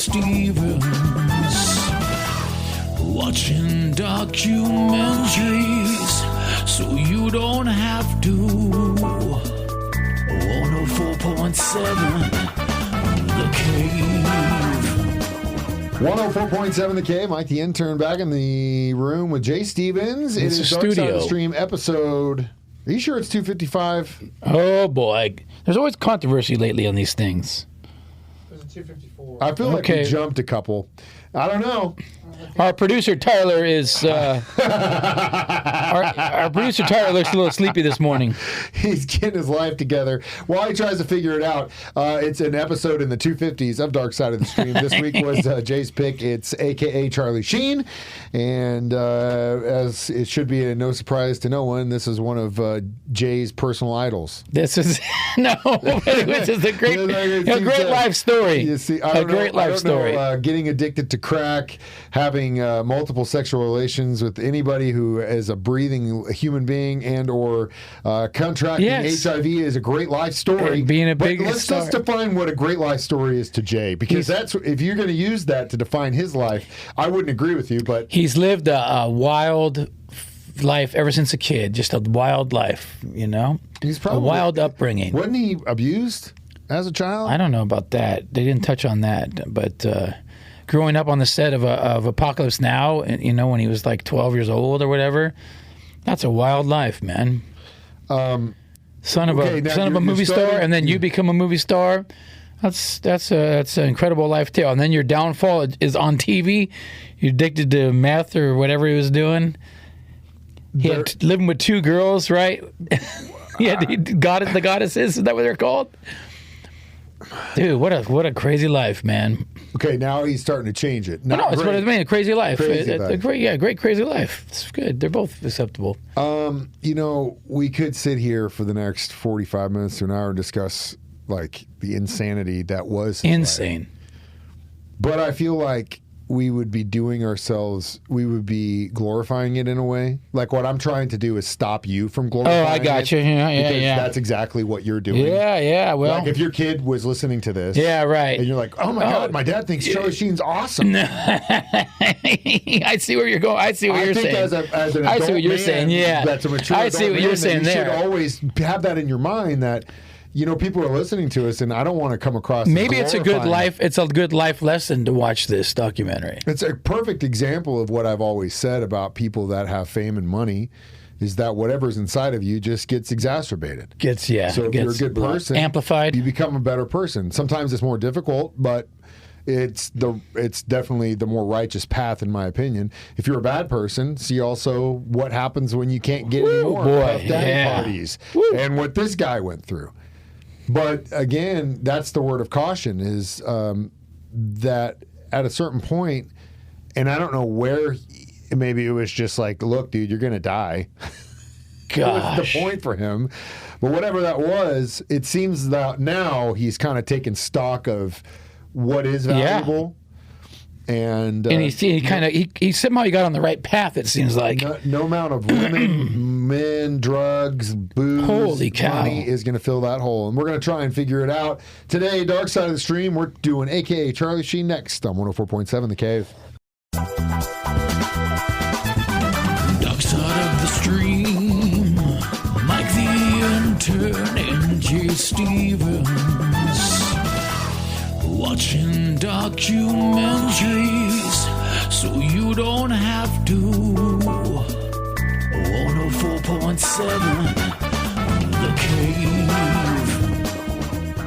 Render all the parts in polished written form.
Stevens, watching documentaries so you don't have to. 104.7 The Cave. 104.7 The Cave. Mike the Intern back in the room with Jay Stevens. It is Dark Side of the Stream episode. Are you sure it's 255? Oh boy, there's always controversy lately on these things. There's a 254. I feel like we jumped a couple. I don't know. Our producer Tyler is our producer Tyler looks a little sleepy this morning. He's getting his life together while he tries to figure it out. It's an episode in the 250s of Dark Side of the Stream. This week was Jay's pick. It's AKA Charlie Sheen, and as it should be no surprise to no one, this is one of Jay's personal idols. This is this is a great life story. You see, great life story. Getting addicted to crack, having multiple sexual relations with anybody who is a breathing human being, and or contracting HIV is a great life story. Being a big let's just define what a great life story is to Jay, because that's if you're going to use that to define his life, I wouldn't agree with you. But he's lived a wild life ever since a kid, just a wild life, you know. He's probably a wild upbringing. Wasn't he abused as a child? I don't know about that. They didn't touch on that, but. Growing up on the set of Apocalypse Now, you know, when he was like 12 years old or whatever, that's a wild life, man. Son of a movie star, and then you become a movie star. That's an incredible life tale. And then your downfall is on TV. You're addicted to meth or whatever he was doing. He had living with two girls, right? The goddesses. Is that what they're called? Dude, what a crazy life, man. Okay, now he's starting to change it. No, it's what I mean. A crazy life. Great crazy life. It's good. They're both acceptable. You know, we could sit here for the next 45 minutes to an hour and discuss like the insanity that was insane. Life. But I feel like we would be we would be glorifying it in a way. Like what I'm trying to do is stop you from glorifying it. Oh, I got you. Yeah. That's exactly what you're doing. Yeah. Well, like if your kid was listening to this. Yeah, right. And you're like, oh my God, my dad thinks Charlie Sheen's awesome. I see where you're going. I see what you're saying. As an adult I see what you're saying. Yeah. That's a mature I see what you're saying there. You should always have that in your mind that, you know, people are listening to us, and I don't want to come across. Maybe it's a good life. It's a good life lesson to watch this documentary. It's a perfect example of what I've always said about people that have fame and money, is that whatever's inside of you just gets exacerbated. So if you're a good person, amplified, you become a better person. Sometimes it's more difficult, but it's definitely the more righteous path, in my opinion. If you're a bad person, see also what happens when you can't get any more Puff Daddy parties, and what this guy went through. But again, that's the word of caution, is that at a certain point, and I don't know where, maybe it was just like, look, dude, you're going to die. That was the point for him. But whatever that was, it seems that now he's kind of taking stock of what is valuable. And he somehow got on the right path, it seems like. No amount of women, men, drugs, booze, holy cow, money is going to fill that hole. And we're going to try and figure it out. Today, Dark Side of the Stream, we're doing AKA Charlie Sheen next on 104.7 The Cave. Dark Side of the Stream, Mike the Intern and Jay Stevens, watching documentaries so you don't have to. 104.7 The Cave.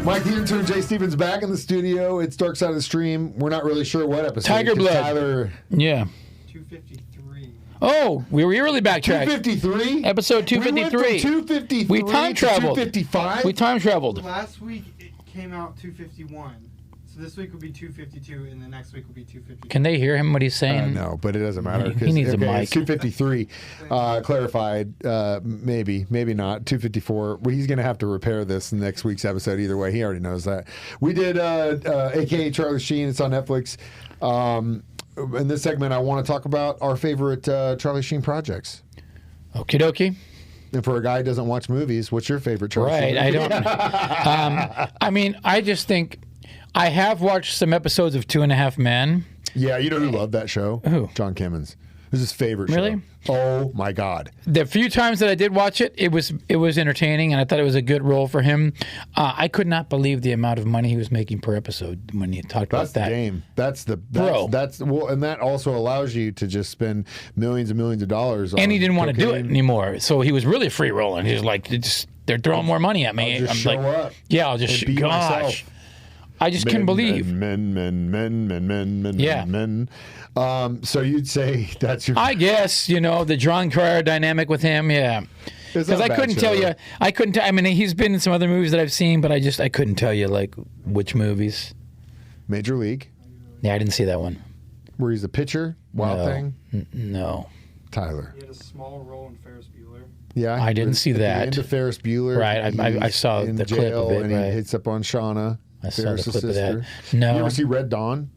Mike the Intern, Jay Stevens back in the studio. It's Dark Side of the Stream. We're not really sure what episode. Tiger Blood. Tyler. Yeah. 253. Oh, we were really backtracked. 253? Episode 253. We went from 253 we time traveled. to 255? We time traveled. Last week it came out 251. So this week will be 252, and the next week will be 253. Can they hear him what he's saying? No, but it doesn't matter. He needs a mic. 253 clarified. Maybe not. 254. Well, he's going to have to repair this in next week's episode either way. He already knows that. We did AKA Charlie Sheen. It's on Netflix. In this segment, I want to talk about our favorite Charlie Sheen projects. Okie dokie. And for a guy who doesn't watch movies, what's your favorite Charlie Sheen? Right, I don't. I mean, I just think I have watched some episodes of 2.5 Men. Yeah, you know who loved that show? Who? John Kimmons. It was his favorite Really? show. Oh my God. The few times that I did watch it, it was entertaining, and I thought it was a good role for him. I could not believe the amount of money he was making per episode when he talked That's about the that. game. Bro. That's well, and that also allows you to just spend millions and millions of dollars on And he didn't want to do it cocaine. anymore, so he was really free rolling. He was like, they're throwing more money at me. I'll just I'm show like, up yeah, I'll just and be myself. I just couldn't believe. Men. Yeah. So you'd say that's your. I guess, the John Cryer dynamic with him, yeah. It's Because not a I bad couldn't tell show. you. I mean, he's been in some other movies that I've seen, but I couldn't tell you like which movies. Major League, Yeah, I didn't see that one. where he's a pitcher, Wild No. Thing. No. Tyler. He had a small role in Ferris Bueller. Yeah, I didn't see at that. The end of Ferris Bueller, Right, I he's saw in the clip jail of it, and right. he hits up on Shauna. I saw the Ferris's clip of that. sister. No. You ever see Red Dawn?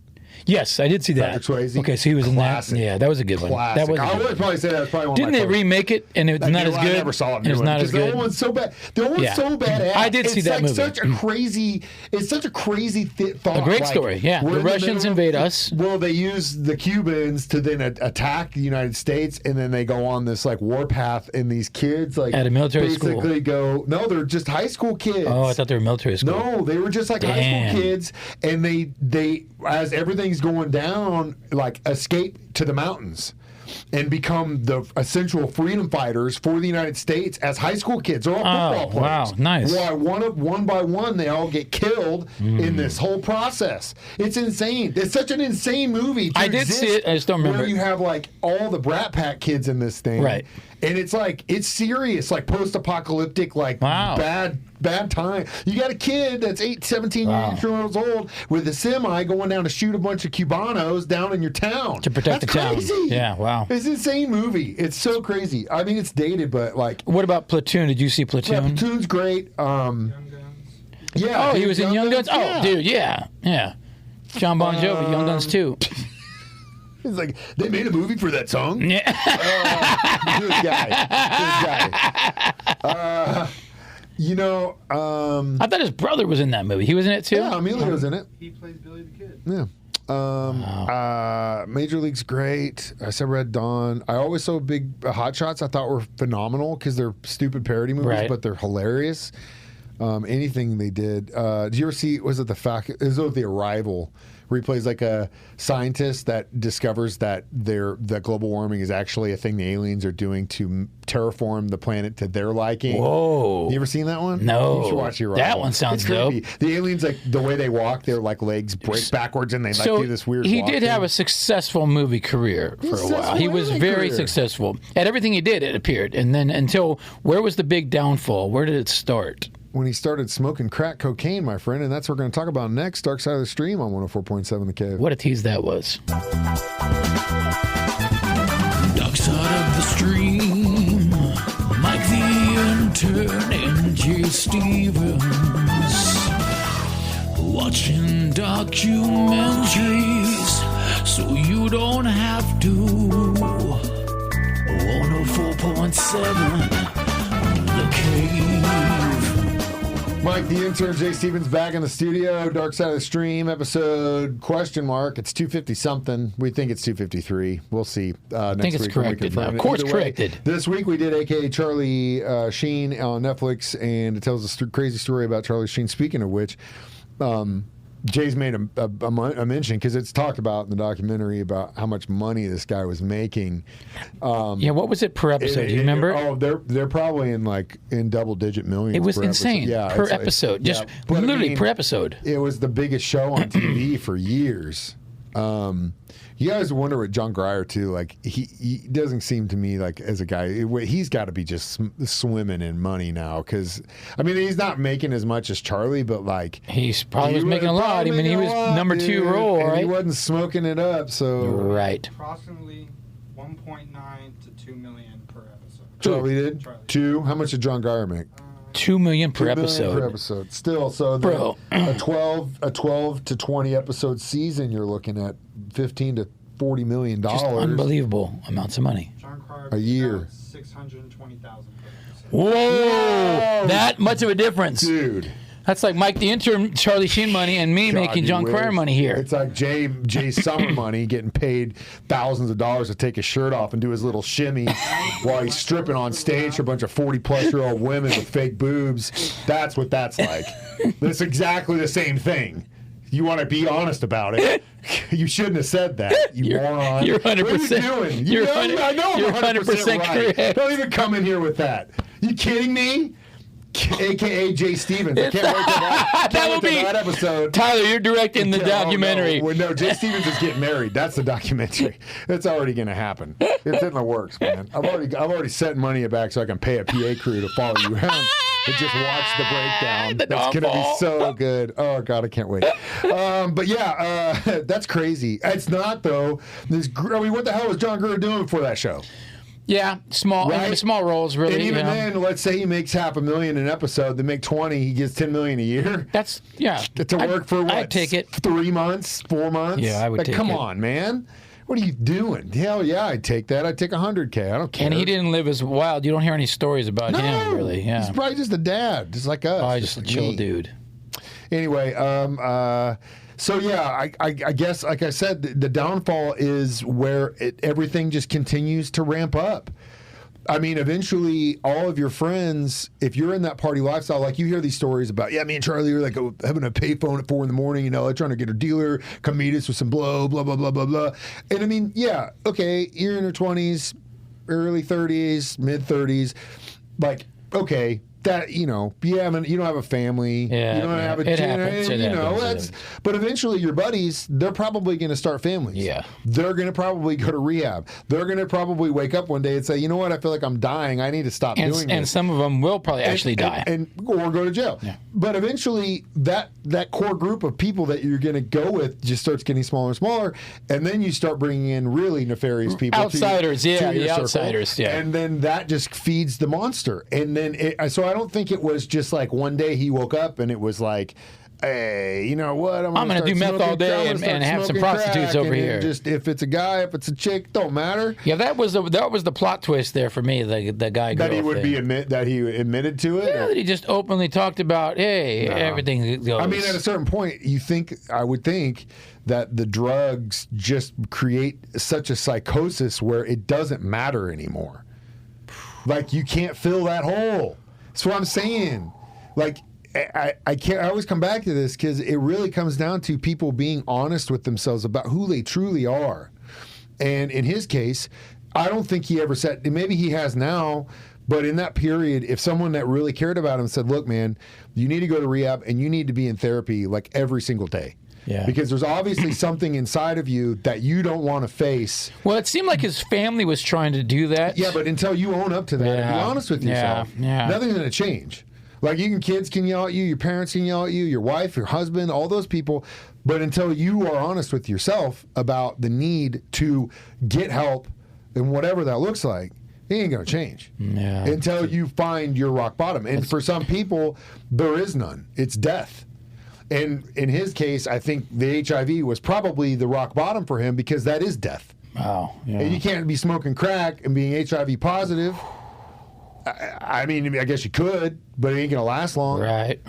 Yes, I did see that. Patrick Swayze? Okay, so he was Classic. in that. Yeah, that was a good one. Classic. That was. I would probably say that's probably one Didn't of they my remake it and it's not as good? I never saw it. It's not as The good. old one's so bad. The old one's Yeah. so bad. I did see that movie. Such a crazy. It's such a crazy thought. A great like, story, yeah. we're The in Russians middle of- invade us. Well, they use the Cubans to then attack the United States, and then they go on this like warpath, and these kids like At a military school. basically go. No, they're just high school kids. Oh, I thought they were military school. No, they were just like high Damn. school kids, and they as everything's going down, like escape to the mountains and become the essential freedom fighters for the United States as high school kids. They're all football players. wow, nice. Why one by one they all get killed in this whole process. It's insane. It's such an insane movie. to I did exist see it, I just don't remember Where it. you have like all the Brat Pack kids in this thing, Right. And it's like it's serious, like post-apocalyptic, like Wow. bad time. You got a kid that's 17 Wow. years old with a semi going down to shoot a bunch of Cubanos down in your town To protect That's the town. crazy. Yeah, wow. It's an insane movie. It's so crazy. I mean, it's dated, but like What about Platoon? Did you see Platoon? Platoon's great. Young Guns. Yeah. Oh, he was in Young Guns? Yeah. Oh, dude, yeah. John Bon Jovi, Young Guns 2. He's like, they made a movie for that song. Yeah. Good guy. I thought his brother was in that movie. He was in it too? Yeah, Emilio's in it. He plays Billy the Kid. Yeah. Major League's great. I said Red Dawn. I always saw Hot Shots. I thought were phenomenal because they're stupid parody movies, Right. but they're hilarious. Anything they did. Did you ever see? Was it The Arrival? Where he plays like a scientist that discovers that that global warming is actually a thing the aliens are doing to terraform the planet to their liking. Whoa. You ever seen that one? No. You should watch The Arrival. That one sounds It's creepy. dope. The aliens, like the way they walk, their like legs break backwards and they like So do this weird. he walk did thing. have a successful movie career for a while. Successful He was movie very career. successful. At everything he did, it appeared. And then where was the big downfall? Where did it start? when he started smoking crack cocaine, my friend, and that's what we're going to talk about next. Dark Side of the Stream on 104.7 The Cave. What a tease that was. Dark side of the stream, Mike the Intern and Jay Stevens, watching documentaries so you don't have to. 104.7 The Cave. Mike the Intern, Jay Stevens back in the studio. Dark Side of the Stream episode question mark. It's 250 something. We think it's 253. We'll see. Next think it's week when we corrected confirm now. it. Of course Either way, corrected. This week we did AKA Charlie Sheen on Netflix, and it tells a crazy story about Charlie Sheen. Speaking of which, Jay's made a mention because it's talked about in the documentary about how much money this guy was making. Yeah, what was it per episode? Do you remember? Oh, they're probably in double digit millions. It was per insane. Episode. Yeah, Per it's like- episode. Just yeah, but I literally mean, per episode. It was the biggest show on TV for years. You guys wonder with John Grier too. Like he doesn't seem to me like as a guy. He's got to be just swimming in money now because I mean he's not making as much as Charlie, but like He's probably was making a lot. I mean, he was number two role, and right? he wasn't smoking it up. So Right. Approximately 1.9 to 2 million per episode. Charlie did Charlie. 2. How much did John Grier make? 2 million per 2 million episode. per episode. Still, so Bro. a 12 to 20 episode season, you're looking at $15 to $40 million Just unbelievable amounts of money. John Cryer A year. 620,000 per episode. Whoa! That much of a difference. dude. That's like Mike the Intern, Charlie Sheen money, and me making you John wish. Cryer money here. It's like Jay Summer money getting paid thousands of dollars to take his shirt off and do his little shimmy while he's stripping on stage for a bunch of 40-plus-year-old women with fake boobs. That's what that's like. It's exactly the same thing. You want to be honest about it. You shouldn't have said that, you moron. You're 100%. What are you doing? I know I'm 100% right. correct. Don't even come in here with that. You kidding me? AKA Jay Stevens. I can't wait till that episode. Tyler, you're directing the documentary. No, Jay Stevens is getting married. That's the documentary. It's already going to happen. It's in the works, man. I've already set money back so I can pay a PA crew to follow you around and just watch the breakdown. That's going to be so good. Oh God, I can't wait. But yeah, that's crazy. It's not though. What the hell was John Greer doing for that show? Yeah, small roles, really. And even then, let's say he makes $500,000 an episode. They make 20. He gets $10 million a year. That's to work for what? I'd take it. 3 months, 4 months. Yeah, I would take it. Come on, man. What are you doing? Hell yeah, I'd take that. I'd take $100K. I don't care. And he didn't live as wild. You don't hear any stories about him, really. Yeah, he's probably just a dad, just like us. Probably just a chill dude. Anyway, so yeah, I guess, like I said, the downfall is where everything just continues to ramp up. I mean, eventually, all of your friends, if you're in that party lifestyle, like you hear these stories about, yeah, me and Charlie are like having a payphone at 4 a.m, you know, trying to get a dealer, come meet us with some blow, blah, blah, blah, blah, blah. And I mean, yeah, okay, you're in your 20s, early 30s, mid 30s, like, okay. That, you know, you don't have a family, yeah, you don't have a happens. But eventually your buddies, they're probably going to start families. Yeah. They're going to probably go to rehab. They're going to probably wake up one day and say, you know what, I feel like I'm dying. I need to stop doing this. And some of them will probably actually die. Or go to jail. Yeah. But eventually that core group of people that you're going to go with just starts getting smaller and smaller. And then you start bringing in really nefarious people. Outsiders, to your circle. outsiders, yeah. And then that just feeds the monster. And then, so I don't think it was just like one day he woke up and it was like, hey, you know what? I'm going to do meth all day and have some prostitutes over here. Just if it's a guy, if it's a chick, don't matter. Yeah, that was the plot twist there for me. The guy that he would be that he admitted to it. Yeah, that he just openly talked about. Hey, everything goes. I mean, at a certain point, I would think that the drugs just create such a psychosis where it doesn't matter anymore. Like you can't fill that hole. That's what I'm saying. Like, I can't. I always come back to this because it really comes down to people being honest with themselves about who they truly are. And in his case, I don't think he ever said. Maybe he has now, but in that period, if someone that really cared about him said, "Look, man, you need to go to rehab and you need to be in therapy like every single day." Yeah. Because there's obviously something inside of you that you don't want to face. Well, it seemed like his family was trying to do that. Yeah, but until you own up to that and be honest with yourself, nothing's going to change. Like kids can yell at you, your parents can yell at you, your wife, your husband, all those people. But until you are honest with yourself about the need to get help and whatever that looks like, it ain't going to change. Yeah. Until you find your rock bottom. And for some people, there is none. It's death. And in his case, I think the HIV was probably the rock bottom for him because that is death. Wow. Yeah. And you can't be smoking crack and being HIV positive. I mean, I guess you could, but it ain't going to last long. Right.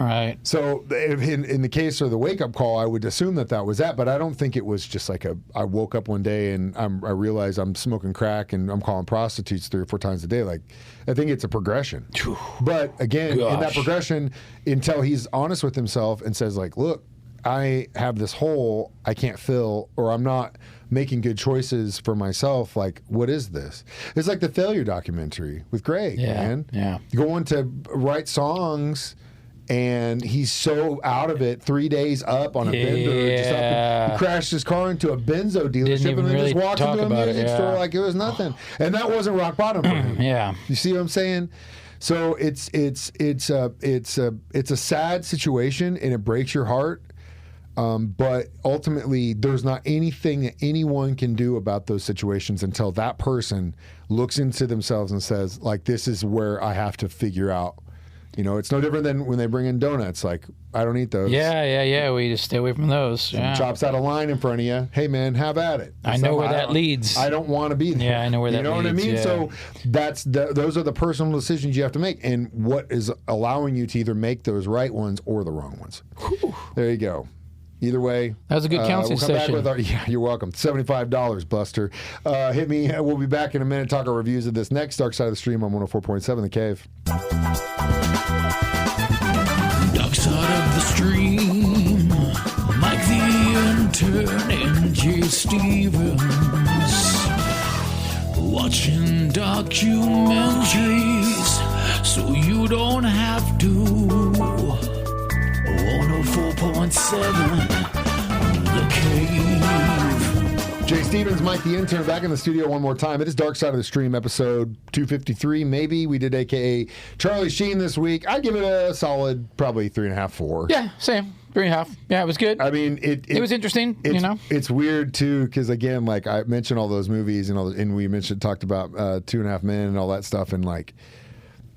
So in the case of the wake-up call, I would assume that was that, but I don't think it was just like I woke up one day and I realized I'm smoking crack and I'm calling prostitutes 3 or 4 times a day. Like, I think it's a progression. But again, in that progression, until he's honest with himself and says like, look, I have this hole I can't fill, or I'm not making good choices for myself. Like, what is this? It's like the failure documentary with Greg, man. Yeah. Going to write songs, and he's so out of it. 3 days up on a bender, just up, he crashed his car into a benzo dealership, and then really just walked into a music store like it was nothing. And that wasn't rock bottom for him. Yeah. You see what I'm saying? So it's a sad situation, and it breaks your heart. But ultimately, there's not anything that anyone can do about those situations until that person looks into themselves and says, like, this is where I have to figure out, You know, it's no different than when they bring in donuts. Like, I don't eat those. Yeah. We just stay away from those. Yeah. Chops out a line in front of you. Hey, man, have at it. I know where that leads. I don't want to be there. Yeah, I know where that leads. You know what I mean? Yeah. So those are the personal decisions you have to make, and what is allowing you to either make those right ones or the wrong ones. Whew. There you go. Either way, that was a good counseling we'll come session. Back with you're welcome. $75, Buster. Hit me. We'll be back in a minute. Talk our reviews of this next Dark Side of the Stream on 104.7 The Cave. Dark Side of the Stream. Mike the Intern and Jay Stevens. Watching documentaries so you don't have to. 104.7 The Cave. Jay Stevens, Mike the Intern, back in the studio one more time. It is Dark Side of the Stream, episode 253, maybe. We did AKA Charlie Sheen this week. I'd give it a solid, probably 3.5, 4. Yeah, same. 3.5. Yeah, it was good. I mean, it was interesting, It's weird, too, because, again, like, I mentioned all those movies, and we talked about 2.5 Men and all that stuff, and, like,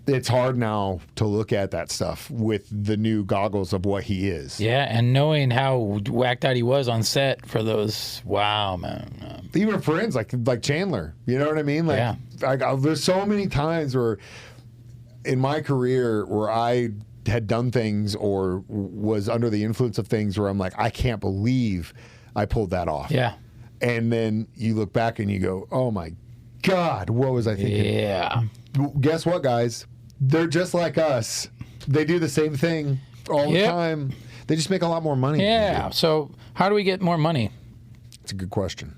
it's hard now to look at that stuff with the new goggles of what he is. Yeah, and knowing how whacked out he was on set for those, wow, man. Even friends like Chandler, you know what I mean? Like, yeah. There's so many times where in my career where I had done things or was under the influence of things where I'm like, I can't believe I pulled that off. Yeah. And then you look back and you go, oh my God, what was I thinking? Yeah. Guess what, guys? They're just like us. They do the same thing all the time. They just make a lot more money. Yeah. So how do we get more money? It's a good question.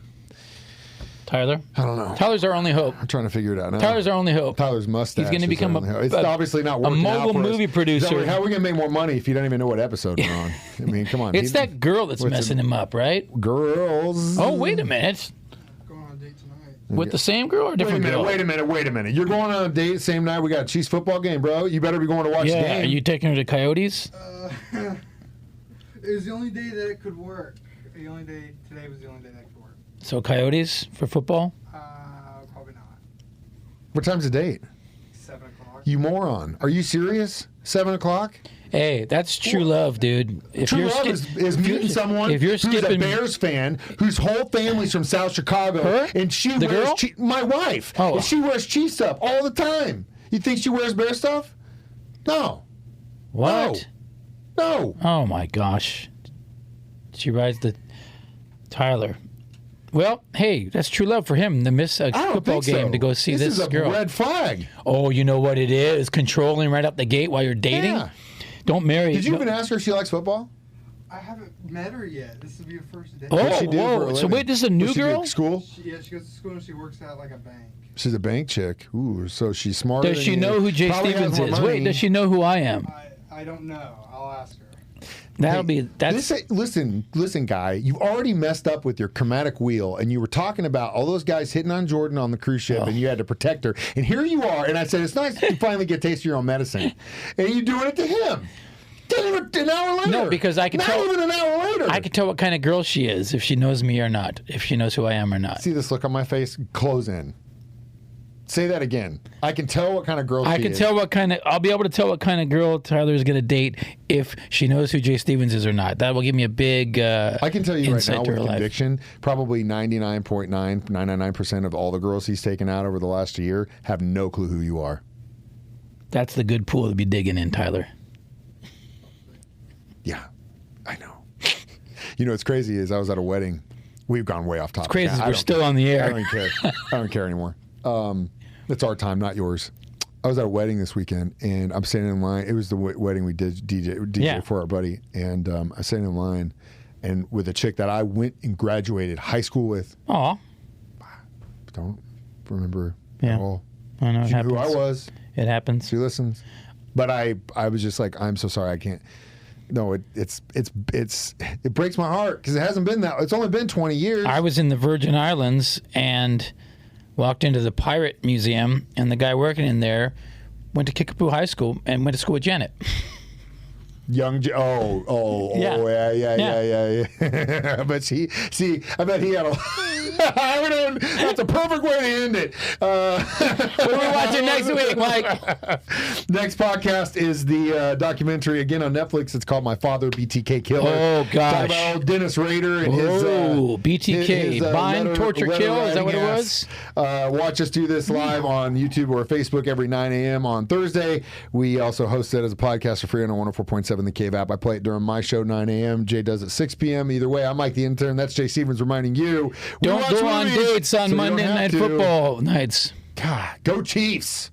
Tyler? I don't know. Tyler's our only hope. I'm trying to figure it out now. Tyler's our only hope. Tyler's mustache. He's going to become it's obviously not working a mogul movie producer. How are we going to make more money if you don't even know what episode we're on? I mean, come on. It's that girl that's messing him up, right? Girls. Oh, wait a minute. Going on a date tonight. With the same girl or a different girl? Wait a minute. You're going on a date the same night we got a Chiefs football game, bro. You better be going to watch the game. Are you taking her to Coyotes? It was the only day that it could work. Today was the only day that could work. So Coyotes for football? Probably not. What time's the date? 7 o'clock. You moron. Are you serious? 7 o'clock? Hey, that's true love, dude. If True you're love is meeting someone who's a Bears fan, whose whole family's from South Chicago, her? and she The wears girl? my wife. Oh. And she wears Chiefs stuff all the time. You think she wears Bear stuff? No. What? No. Oh my gosh. She rides the Tyler. Well, hey, that's true love for him to miss a football game to go see this is a girl. red flag. Oh, you know what it is? Controlling right out the gate while you're dating? Yeah. Don't marry. Did you even ask her if she likes football? I haven't met her yet. This will be her first day. What'd she do for a whoa. So living? wait, this is a new What'd she do girl? at school? She goes to school and she works at like a bank. She's a bank chick. Ooh, so she's smarter Does than she you. know who Jay Probably has Stevens more is? money. Wait, does she know who I am? I don't know. I'll ask her. Listen, guy. You've already messed up with your chromatic wheel, and you were talking about all those guys hitting on Jordan on the cruise ship, and you had to protect her. And here you are, and I said, it's nice that you finally get to taste your own medicine, and you're doing it to him. An hour later. No, because I can tell. Not even an hour later. I can tell what kind of girl she is, if she knows me or not, if she knows who I am or not. See this look on my face? Close in. Say that again. I can tell what kind of girl she is. I can tell what kind of. I'll be able to tell what kind of girl Tyler is going to date if she knows who Jay Stevens is or not. That will give me a big. I can tell you right now to with her life. conviction, probably 99.999% of all the girls he's taken out over the last year have no clue who you are. That's the good pool to be digging in, Tyler. Yeah, I know. You know what's crazy is I was at a wedding. We've gone way off topic. It's crazy. I We're don't still on the air. I don't care. I don't care anymore. It's our time, not yours. I was at a wedding this weekend, and I'm standing in line. It was the wedding we did DJ for our buddy, and I was standing in line, and with a chick that I went and graduated high school with. Aw. Don't remember Yeah. at all. I know it She knew happens. who I was. It happens. She listens, but I was just like, I'm so sorry, I can't. No, it breaks my heart because it hasn't been that. It's only been 20 years. I was in the Virgin Islands and walked into the Pirate Museum, and the guy working in there went to Kickapoo High School and went to school with Janet. Yeah. Yeah. I bet he had a. That's a perfect way to end it. What are we watching next week, Mike? Next podcast is the documentary again on Netflix. It's called My Father, BTK Killer. Oh, gosh. Talk about old Dennis Rader and his BTK, Bind, Torture, Kill. Is that what it was? Watch us do this live on YouTube or Facebook every 9 a.m. on Thursday. We also host it as a podcast for free on 104.7 The Cave app. I play it during my show, 9 a.m. Jay does it 6 p.m. Either way, I'm Mike the Intern. That's Jay Stevens reminding you. Don't go on dates on Monday Night Football nights. God, go Chiefs.